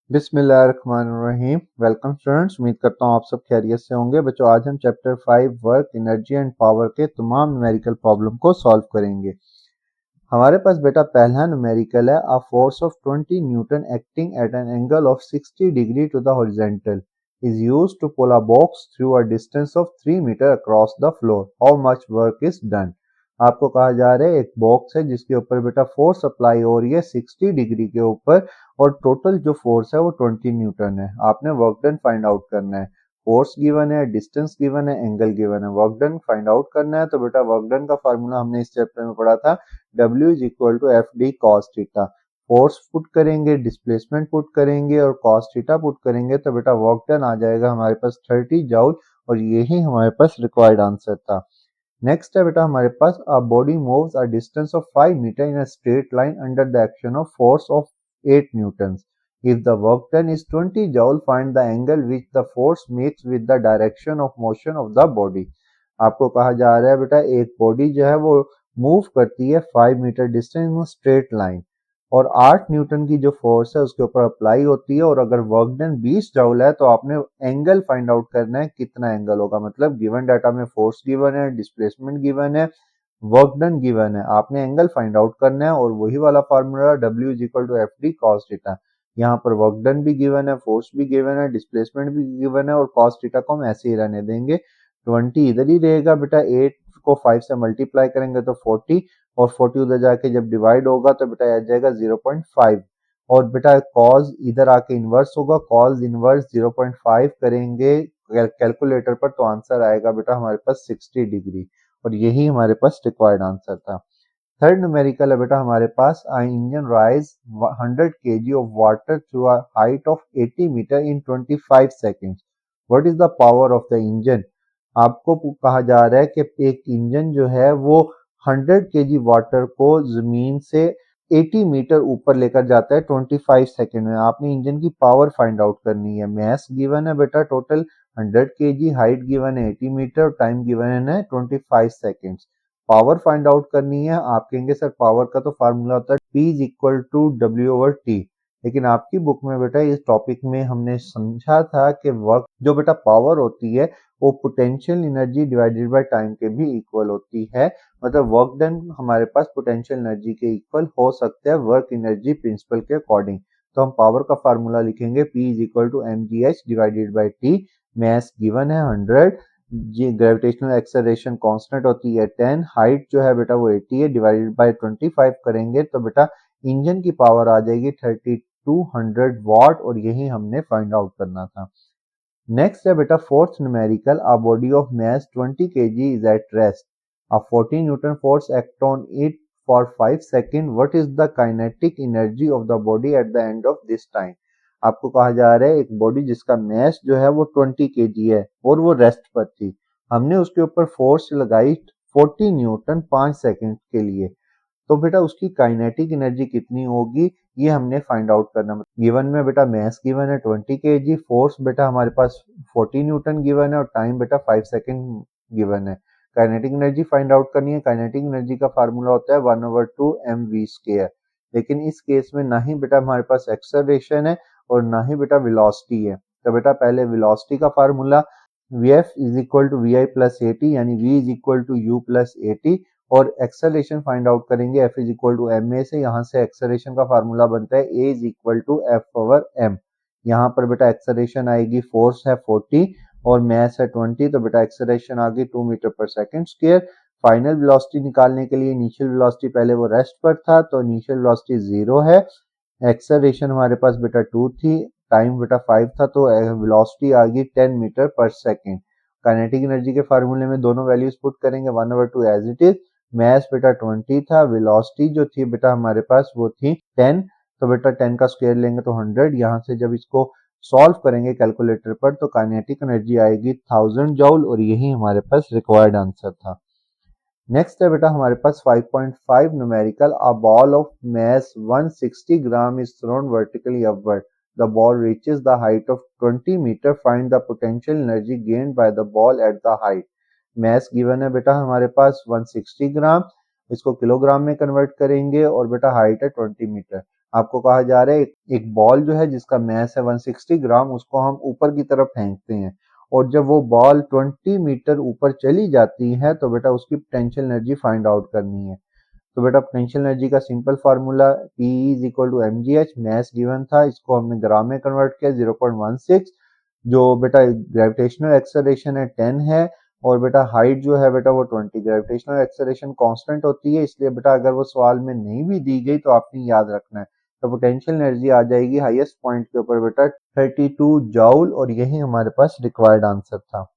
बिस्मिल्लाहिर्रहमानिर्रहीम। Welcome students, उम्मीद करता हूँ आप सब खैरियत से होंगे। बच्चों, आज हम chapter 5 work, energy and power के तमाम न्यूमेरिकल प्रॉब्लम को सॉल्व करेंगे। हमारे पास बेटा पहला न्यूमेरिकल है, a force of 20 newton acting at an angle of 60 degree to the horizontal is used to pull a box through a distance of 3 metre across the floor. How much work is done. आपको कहा जा रहा है एक box है जिसके ऊपर बेटा फोर्स अप्लाई हो रही है 60 डिग्री के ऊपर, और टोटल जो फोर्स है वो 20 न्यूटन है। आपने वर्क डन फाइंड आउट करना है। फोर्स गिवन है, डिस्टेंस गिवन है, एंगल गिवन है, वर्क डन फाइंड आउट करना है। तो बेटा वर्क डन का फार्मूला हमने इस चैप्टर में पढ़ा था, W is equal to F D cos theta. Force put करेंगे, डिस्प्लेसमेंट पुट करेंगे और कॉस थीटा पुट करेंगे तो बेटा वर्क डन आ जाएगा हमारे पास 30 जूल, और यही हमारे पास रिक्वायर्ड आंसर था। नेक्स्ट है बेटा हमारे पास, a body moves a distance of 5 metre in a straight line under the action of force of 8 newtons. If the work done is 20 joule, find the angle which the force makes with the direction of motion of the body. आपको कहा जा रहा है बेटा एक body जो है वो मूव करती है 5 metre distance in straight line, और 8 न्यूटन की जो फोर्स है उसके ऊपर अप्लाई होती है, और अगर वर्क डन 20 जूल है तो आपने एंगल फाइंड आउट करना है कितना एंगल होगा। मतलब गिवन डाटा में फोर्स गिवन है, डिस्प्लेसमेंट गिवन है, वर्क डन गिवन है, आपने एंगल फाइंड आउट करना है। और वही वाला formula W is equal to F D cos theta. यहाँ पर वर्क डन भी गिवन है, फोर्स भी गिवन है, डिस्प्लेसमेंट भी गिवन है, और कॉस थीटा को हम ऐसे ही रहने देंगे। 20 इधर ही रहेगा बेटा, 8 को 5 से मल्टीप्लाई करेंगे तो 40, और 40 उधर जाके जब डिवाइड होगा तो बेटा आ जाएगा 0.5, और बेटा कॉज इधर आके इनवर्स होगा, कॉज इनवर्स 0.5 करेंगे कैलकुलेटर पर तो आंसर आएगा बेटा हमारे पास 60 डिग्री, और यही हमारे पास रिक्वायर्ड आंसर था। थर्ड न्यूमेरिकल है बेटा हमारे पास, a engine rise 100 kg of water through a height of 80 metre in 25 seconds. What is the power of the engine. आपको कहा जा रहा है कि एक इंजन जो है वो 100 केजी वाटर को जमीन से 80 मीटर ऊपर लेकर जाता है 25 सेकंड में। आपने इंजन की पावर फाइंड आउट करनी है। मैस गिवन है बेटा टोटल 100 केजी, हाइट गिवन है 80 मीटर, टाइम गिवन है 25 सेकंड्स। पावर फाइंड आउट करनी है। आप कहेंगे सर पावर का तो फार्मूला होता है P is equal to W over T, लेकिन आपकी बुक में बेटा इस टॉपिक में हमने समझा था कि वर्क जो बेटा पावर होती है वो potential energy divided by time के भी इक्वल होती है। मतलब वर्क डन हमारे पास पोटेंशियल एनर्जी के इक्वल हो सकता है वर्क एनर्जी प्रिंसिपल के अकॉर्डिंग। तो हम पावर का फार्मूला लिखेंगे P is equal to mgh divided by T। Mass given है 100, जी ग्रेविटेशनल एक्सेलरेशन कांस्टेंट होती है 10, हाइट जो है बेटा वो 80 है, डिवाइडेड बाय 25 करेंगे तो बेटा इंजन की पावर आ जाएगी 3200 वाट, और यही हमने फाइंड आउट करना था। नेक्स्ट है बेटा fourth numerical, a body of mass 20 kg is at rest. A 14 Newton force act on it for 5 seconds. What is the kinetic energy of the body at the end of this time? आपको कहा जा रहा है एक body जिसका मास जो है वो 20 kg है और वो रेस्ट पर थी, हमने उसके ऊपर फोर्स लगाई 40 न्यूटन 5 सेकंड के लिए, तो बेटा उसकी काइनेटिक एनर्जी कितनी होगी ये हमने फाइंड आउट करना। गिवन में बेटा मास गिवन है 20 kg, फोर्स बेटा हमारे पास 40 न्यूटन गिवन है, और टाइम बेटा 5 सेकंड गिवन है। काइनेटिक एनर्जी फाइंड आउट करनी है। काइनेटिक एनर्जी का फार्मूला होता है 1/2 mv²। लेकिन इस केस में ना ही बेटा हमारे पास एक्सेलरेशन है और ना ही बेटा वेलोसिटी है, तो बेटा पहले वेलोसिटी का formula Vf is equal to V I plus A T, यानी v is equal to U plus A T, और एक्सेलरेशन फाइंड आउट करेंगे F is equal to M A से। यहाँ से एक्सेलरेशन का फार्मूला बनता है A is equal to F over M. यहाँ पर बेटा एक्सेलरेशन आएगी, फोर्स है 40 और मास है 20, तो बेटा एक्सेलरेशन आ गई 2 metre per second square. Final velocity निकालने के लिए इनिशियल वेलोसिटी पहले वो रेस्ट पर था तो इनिशियल वेलोसिटी 0 है, एक्सेलरेशन हमारे पास बेटा 2 थी, टाइम बेटा 5 था, तो वेलोसिटी आ गई 10 metre per second. Kinetic energy के फार्मूले में दोनों वैल्यूज पुट करेंगे 1/2 एज इट इज। मास बेटा 20 था, वेलोसिटी जो थी बेटा हमारे पास वो थी 10, तो बेटा 10 का स्क्वायर लेंगे तो 100। यहाँ से जब इसको सॉल्व करेंगे कैलकुलेटर पर तो काइनेटिक एनर्जी आएगी 1000 जूल, और यही हमारे पास रिक्वायर्ड आंसर था। नेक्स्ट है बेटा हमारे पास 5.5 numerical, a ball of mass 160 gram is thrown vertically upward, the ball reaches the height of 20 meter, find the potential energy gained by the ball at the height. Mass given है बेटा हमारे पास 160 ग्राम, इसको kilogram में convert करेंगे और बेटा height है 20 metre. आपको कहा जा रहा है एक बॉल जो है जिसका मास है 160 ग्राम, उसको हम ऊपर की तरफ फेंकते हैं और जब वो बॉल 20 मीटर ऊपर चली जाती है तो बेटा उसकी पोटेंशियल एनर्जी फाइंड आउट करनी है। तो बेटा पोटेंशियल एनर्जी का simple formula P is equal to mgh, mass given था, इसको हमने ग्राम में कन्वर्ट किया 0.16, जो बेटा ग्रेविटेशनल एक्सेलरेशन है 10 है और बेटा हाइट जो है बेटा वो 20। ग्रेविटेशनल एक्सेलरेशन कांस्टेंट होती है, इसलिए बेटा अगर वो सवाल में नहीं भी दी गई तो आपने याद रखना है। तो पोटेंशियल एनर्जी आ जाएगी हाईएस्ट पॉइंट के ऊपर बेटा 32 जूल और यही हमारे पास रिक्वायर्ड आंसर था।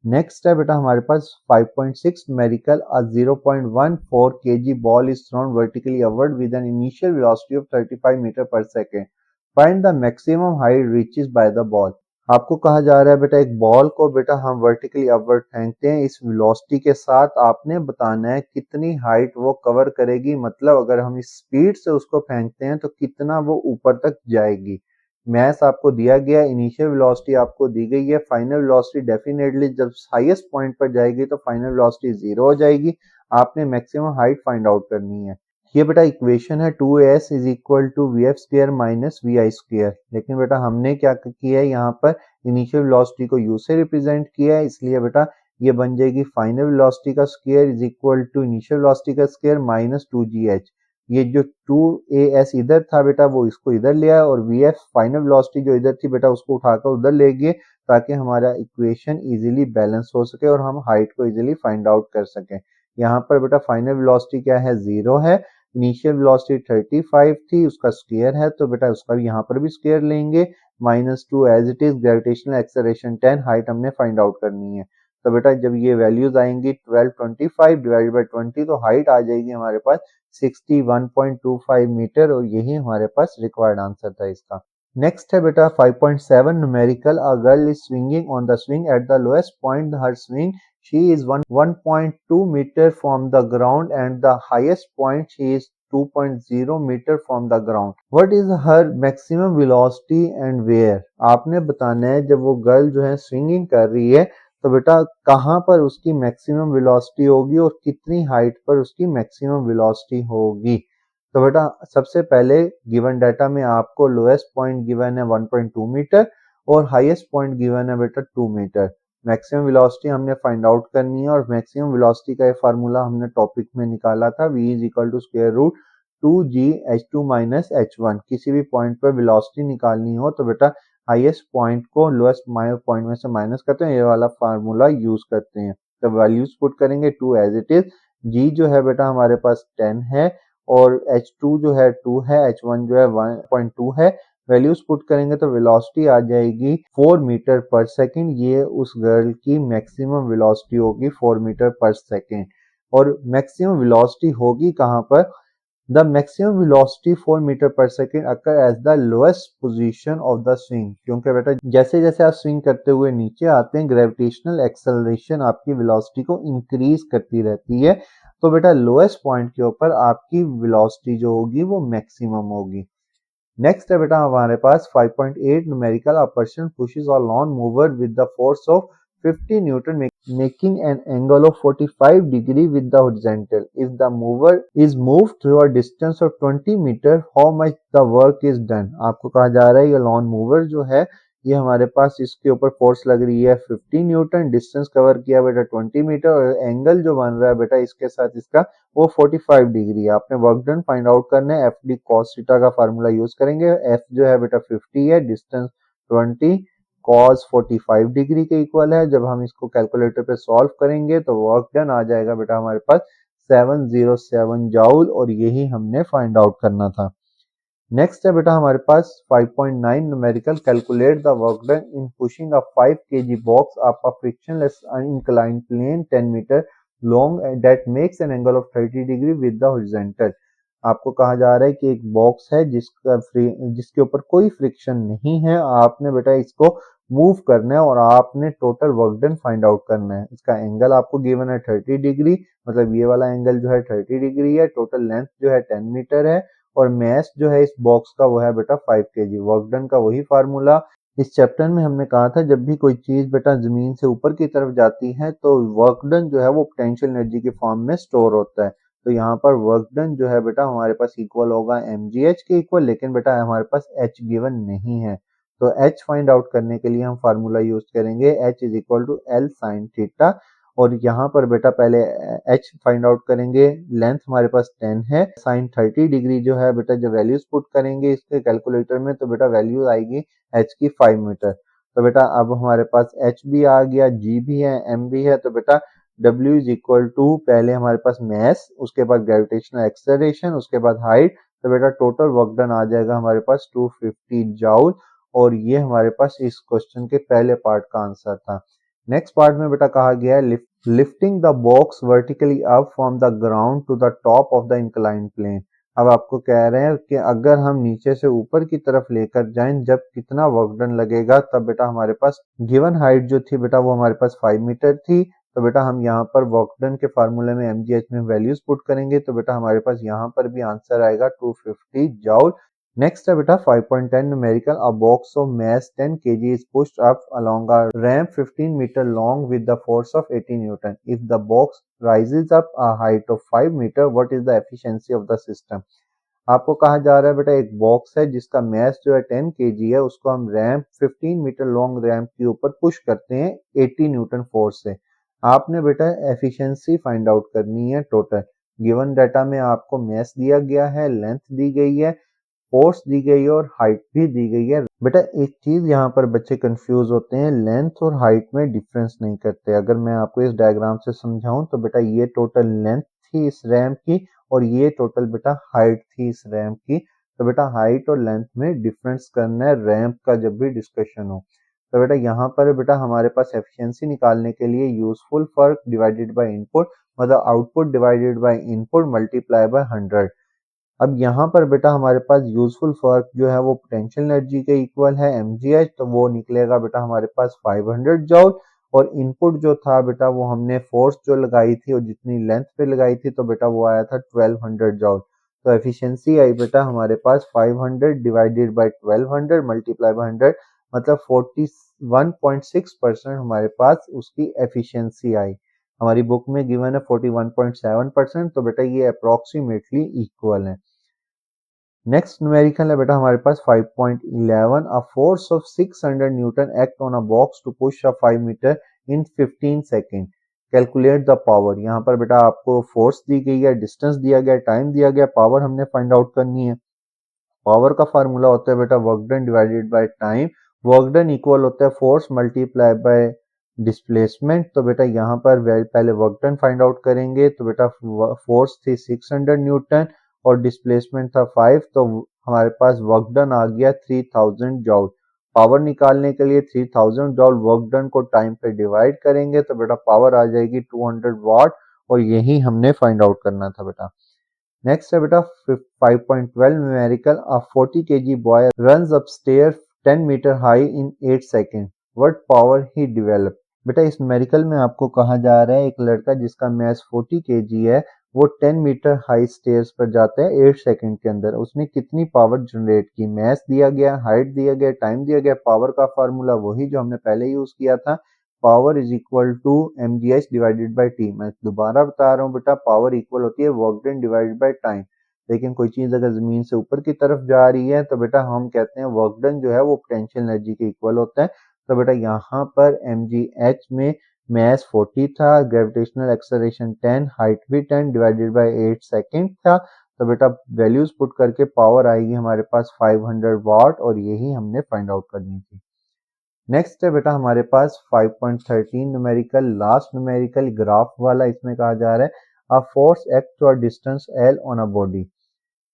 नेक्स्ट है बेटा हमारे पास 5.6 numerical, a 0.14 kg ball is thrown vertically upward with an initial velocity of 35 metre पर second. Find the maximum height reaches bye the ball. आपको कहा जा रहा है बेटा एक बॉल को बेटा हम वर्टिकली अपवर्ड फेंकते हैं, इस वेलोसिटी के साथ आपने बताना है कितनी हाइट वो कवर करेगी, मतलब अगर हम इस स्पीड से उसको फेंकते हैं तो कितना वो ऊपर तक जाएगी। मैस आपको दिया गया, इनिशियल वेलोसिटी आपको दी गई है, फाइनल वेलोसिटी डेफिनेटली जब हाईएस्ट पॉइंट पर जाएगी तो फाइनल वेलोसिटी 0 हो जाएगी। आपने मैक्सिमम हाइट फाइंड आउट करनी है। ये बेटा इक्वेशन है 2s is equal to V F square minus V I square, लेकिन बेटा हमने क्या किया है यहाँ पर इनिशियल वेलोसिटी को u से रिप्रेजेंट किया है, इसलिए बेटा ये बन जाएगी फाइनल वेलोसिटी का square is equal to initial velocity का स्क्वायर माइनस 2gh। ये जो 2as इधर था बेटा वो इसको इधर ले आया और vf फाइनल वेलोसिटी जो इधर थी बेटा उसको उठाकर उधर ले गए ताकि हमारा इक्वेशन इजीली बैलेंस हो सके और हम हाइट को इजीली फाइंड आउट कर सकें। यहाँ पर बेटा फाइनल वेलोसिटी क्या है 0 है, इनिशियल वेलोसिटी 35 थी, उसका स्क्वायर है तो बेटा उसका भी यहाँ पर भी स्क्वायर लेंगे, -2 as it is, gravitational acceleration 10, height हमने फाइंड आउट करनी है। तो बेटा जब ये वैल्यूज आएंगी 1225 डिवाइडेड बाई 20 तो हाइट आ जाएगी हमारे पास 61.25 मीटर और यही हमारे पास रिक्वायर्ड आंसर था इसका। नेक्स्ट है बेटा 5.7 numerical, a girl is swinging on the swing at the lowest point her swing she is 1.2 meter from the ground and the highest point she is 2.0 meter from the ground. What is her maximum velocity and where? आपने बताना है जब वो girl जो है swinging कर रही है तो बेटा कहाँ पर उसकी मैक्सिमम वेलोसिटी होगी और कितनी हाइट पर उसकी मैक्सिमम वेलोसिटी होगी। तो बेटा सबसे पहले गिवन डाटा में आपको लोएस्ट पॉइंट गिवन है 1.2 मीटर और हाईएस्ट पॉइंट गिवन है बेटा 2 मीटर। मैक्सिमम वेलोसिटी हमने फाइंड आउट करनी है और मैक्सिमम वेलोसिटी का ये फार्मूला हमने टॉपिक में निकाला था, v is equal to square root 2gh2 minus h1। किसी भी पॉइंट पर वेलोसिटी निकालनी हो तो बेटा हाईएस्ट पॉइंट को लोएस्ट पॉइंट में से माइनस करते हैं, ये वाला फार्मूला यूज करते हैं। तो वैल्यूज पुट करेंगे 2 एज इट इज, g जो है बेटा हमारे पास 10 है और h2 जो है 2 है, h1 जो है 1.2 है। वैल्यूज पुट करेंगे तो वेलोसिटी आ जाएगी 4 मीटर पर सेकंड। ये उस गर्ल की मैक्सिमम वेलोसिटी होगी 4 मीटर पर सेकंड। और मैक्सिमम वेलोसिटी होगी कहां पर? The maximum velocity 4 meter per second occur as the lowest position of the swing, क्योंकि बेटा जैसे जैसे आप स्विंग करते हुए नीचे आते हैं ग्रेविटेशनल एक्सेलरेशन आपकी वेलोसिटी को इंक्रीज करती रहती है, तो बेटा लोएस्ट पॉइंट के ऊपर आपकी वेलोसिटी जो होगी वो मैक्सिमम होगी। नेक्स्ट है बेटा हमारे पास 5.8 numerical, a person pushes a lawn mower with the force of 50 newton making an angle of 45 degree with the horizontal. If the mover is moved through a distance of 20 meter, how much the work is done? आपको कहा जा रहा है ये lawn mover जो है ये हमारे पास इसके ऊपर फोर्स लग रही है 50 न्यूटन, डिस्टेंस कवर किया बेटा 20 मीटर और एंगल जो बन रहा है बेटा इसके साथ इसका वो 45 डिग्री है। आपने वर्क डन फाइंड आउट करना है, एफ डी कॉस थीटा का फार्मूला यूज करेंगे। एफ जो है बेटा 50 है, डिस्टेंस 20, कॉस 45 डिग्री के इक्वल है। जब हम इसको कैलकुलेटर पे सॉल्व करेंगे तो वर्क डन आ जाएगा बेटा हमारे पास 707 जूल और यही हमने फाइंड आउट करना था। नेक्स्ट है बेटा हमारे पास 5.9 numerical, calculate the work done in pushing a 5 kg box up a frictionless inclined plane 10 meter long that makes an angle of 30 degree with the horizontal. आपको कहा जा रहा है कि एक बॉक्स है जिसके ऊपर कोई फ्रिक्शन नहीं है, आपने बेटा इसको मूव करना है और आपने total work done find out करना है। इसका एंगल आपको गिवन है 30 डिग्री, मतलब ये वाला एंगल जो है 30 डिग्री है, टोटल लेंथ जो है 10 मीटर है और मास जो है इस बॉक्स का वो है बेटा 5 kg। वर्क डन का वही फार्मूला इस चैप्टर में हमने कहा था, जब भी कोई चीज बेटा जमीन से ऊपर की तरफ जाती है तो वर्क डन जो है वो पोटेंशियल एनर्जी के फॉर्म में स्टोर होता है। तो यहाँ पर वर्क डन जो है बेटा हमारे पास इक्वल होगा mgh के इक्वल, लेकिन बेटा हमारे पास h गिवन नहीं है। तो h फाइंड आउट करने के लिए हम फार्मूला यूज करेंगे h is equal to L sine theta. और यहाँ पर बेटा पहले h फाइंड आउट करेंगे, लेंथ हमारे पास 10 है, साइन 30 डिग्री जो है बेटा जब वैल्यूज पुट करेंगे इसके कैलकुलेटर में तो बेटा वैल्यू आएगी h की 5 मीटर। तो बेटा अब हमारे पास h भी आ गया, g भी है, m भी है। तो बेटा W इज इक्वल टू पहले हमारे पास मैस, उसके बाद ग्रेविटेशनल एक्सेलरेशन, उसके बाद हाइट। तो बेटा टोटल वर्क डन आ जाएगा हमारे पास 250 जूल। और ये हमारे पास इस क्वेश्चन के पहले पार्ट का आंसर था। नेक्स्ट पार्ट में बेटा कहा गया है lifting the box vertically up from the ground to the top of the incline plane. अब आपको कह रहे हैं कि अगर हम नीचे से ऊपर की तरफ लेकर जाएं जब कितना वर्क डन लगेगा, तब बेटा हमारे पास गिवन हाइट जो थी बेटा वो हमारे पास 5 मीटर थी। तो बेटा हम यहाँ पर वर्क डन के फार्मूले में mgh में वैल्यूज पुट करेंगे तो बेटा हमारे पास यहाँ पर भी आंसर आएगा 250 जूल। नेक्स्ट है बेटा 5.10 numerical, a box of mass 10 kg is pushed up along a ramp 15 meter long with the force of 80 Newton. If the box rises up a height of 5 meter, what is the efficiency of the system? आपको कहा जा रहा है बेटा एक box है जिसका mess जो है 10 kg है, उसको हम रैंप 15 मीटर लॉन्ग रैंप के ऊपर पुश करते हैं 80 न्यूटन फोर्स से। आपने बेटा एफिशिएंसी फाइंड आउट करनी है टोटल। गिवन डाटा में आपको मैस दिया गया है, लेंथ दी गई है, फोर्स दी गई है और हाइट भी दी गई है। बेटा एक चीज यहाँ पर बच्चे कंफ्यूज होते हैं, लेंथ और हाइट में डिफरेंस नहीं करते। अगर मैं आपको इस डायग्राम से समझाऊं तो बेटा ये टोटल लेंथ थी इस रैंप की और ये टोटल बेटा हाइट थी इस रैंप की। तो बेटा हाइट और लेंथ में डिफरेंस करना है रैंप का जब भी डिस्कशन हो। तो बेटा यहाँ पर बेटा हमारे पास एफिशिएंसी निकालने के लिए useful work divided by input, मतलब output divided by input multiply by 100। अब यहाँ पर बेटा हमारे पास यूजफुल वर्क जो है वो पोटेंशियल एनर्जी के इक्वल है mgh, तो वो निकलेगा बेटा हमारे पास 500 जूल। और इनपुट जो था बेटा वो हमने फोर्स जो लगाई थी और जितनी लेंथ पे लगाई थी तो बेटा वो आया था 1200 जूल। तो एफिशिएंसी आई बेटा हमारे पास 500 डिवाइडेड बाय 1200 मल्टीप्लाई बाय 100, मतलब 41.6% हमारे पास उसकी एफिशिएंसी आई। हमारी बुक में गिवन है 41.7%, तो बेटा ये अप्रोक्सीमेटली इक्वल है। नेक्स्ट न्यूमेरिकल है बेटा हमारे पास 5.11, a force of 600 newton act on a box to push a 5 metre in 15 second, calculate the power. यहाँ पर बेटा आपको फोर्स दी गई है, डिस्टेंस दिया गया, टाइम दिया गया, पावर हमने फाइंड आउट करनी है। पावर का फार्मूला होता है बेटा work done divided by time. Work done equal होता है फोर्स मल्टीप्लाई बाय डिस्प्लेसमेंट। तो बेटा यहाँ पर पहले वर्क डन फाइंड आउट करेंगे तो बेटा फोर्स थी 600 न्यूटन और डिस्प्लेसमेंट था 5, तो हमारे पास वर्क डन आ गया 3000 जूल। पावर निकालने के लिए 3000 जूल वर्क डन को टाइम पे डिवाइड करेंगे तो बेटा पावर आ जाएगी 200 वाट, और यही हमने फाइंड आउट करना था बेटा। नेक्स्ट है बेटा 5.12 numerical, a 40 kg boy runs upstair 10 meter high in 8 second, what power he develop. बेटा इस न्यूमेरिकल में आपको कहा जा रहा है एक लड़का जिसका मैस 40 kg है, वो 10 मीटर हाई स्टेयर्स पर जाता है 8 सेकेंड के अंदर, उसने कितनी पावर जनरेट की। मैस दिया गया, हाइट दिया गया, टाइम दिया गया। पावर का फार्मूला वही जो हमने पहले यूज किया था, power is equal to mgh divided by T. मैं दोबारा बता रहा हूँ बेटा, पावर इक्वल होती है work done divided by time. लेकिन कोई चीज अगर जमीन से ऊपर की तरफ जा रही है तो बेटा हम कहते हैं वर्क डन जो है वो पोटेंशियल एनर्जी के इक्वल होता है। तो बेटा यहाँ पर mgh में मैस 40 था, ग्रेविटेशनल एक्सेलरेशन 10, हाइट भी 10 डिवाइडेड बाई 8 सेकेंड था। तो बेटा वैल्यूज पुट करके पावर आएगी हमारे पास 500 वाट, और यही हमने फाइंड आउट करनी थी। नेक्स्ट है बेटा हमारे पास 5.13 न्यूमेरिकल, लास्ट न्यूमेरिकल ग्राफ वाला। इसमें कहा जा रहा है a force act to a distance L on a body.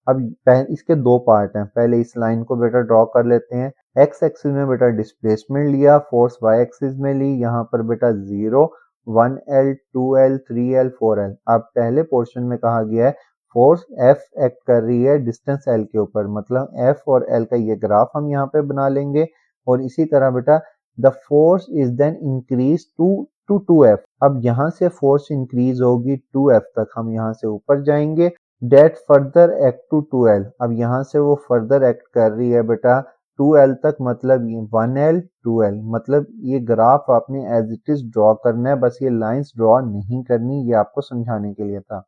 अब इसके दो पार्ट हैं, पहले इस लाइन को बेटा ड्रॉ कर लेते हैं। एक्स एक्सिस में बेटा डिस्प्लेसमेंट लिया, फोर्स वाई एक्सिस में ली। यहाँ पर बेटा 0, 1L, 2L, 3L, 4L। अब पहले पोर्शन में कहा गया है फोर्स F एक्ट कर रही है डिस्टेंस L के ऊपर, मतलब F और L का ये ग्राफ हम यहाँ पे बना लेंगे। और इसी तरह बेटा the force is then increase to 2F। अब यहाँ से फोर्स इंक्रीज होगी 2F तक, हम यहाँ से ऊपर जाएंगे। Date further act to 2L, अब यहाँ से वो फर्दर एक्ट कर रही है बेटा 2L तक, मतलब 1L 2L। मतलब ये ग्राफ आपने एज इट इज ड्रॉ करना है, बस ये लाइंस ड्रॉ नहीं करनी, ये आपको समझाने के लिए था।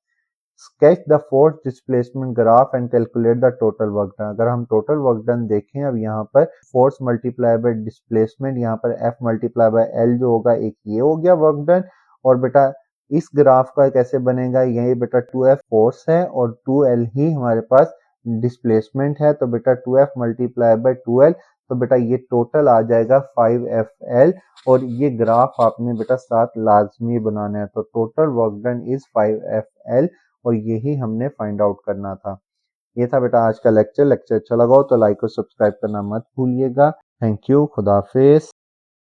Sketch the force displacement graph and calculate the total work done. अगर हम टोटल वर्क डन देखें, अब यहाँ पर फोर्स मल्टीप्लाई बाय डिस्प्लेसमेंट, यहाँ पर F मल्टीप्लाई बाय L जो होगा, एक ये हो गया वर्क डन। और बेटा इस ग्राफ का कैसे बनेगा, यही बेटा 2F फोर्स है और 2L ही हमारे पास डिस्प्लेसमेंट है, तो बेटा 2F मल्टीप्लाई बाय 2L, तो बेटा ये टोटल आ जाएगा 5FL। और ये ग्राफ आपने बेटा साथ लाजमी बनाना है, तो total work done is 5FL और यही हमने फाइंड आउट करना था। ये था बेटा आज का लेक्चर अच्छा लगा हो तो लाइक और सब्सक्राइब करना मत भूलिएगा। थैंक यू, खुदा हाफिज।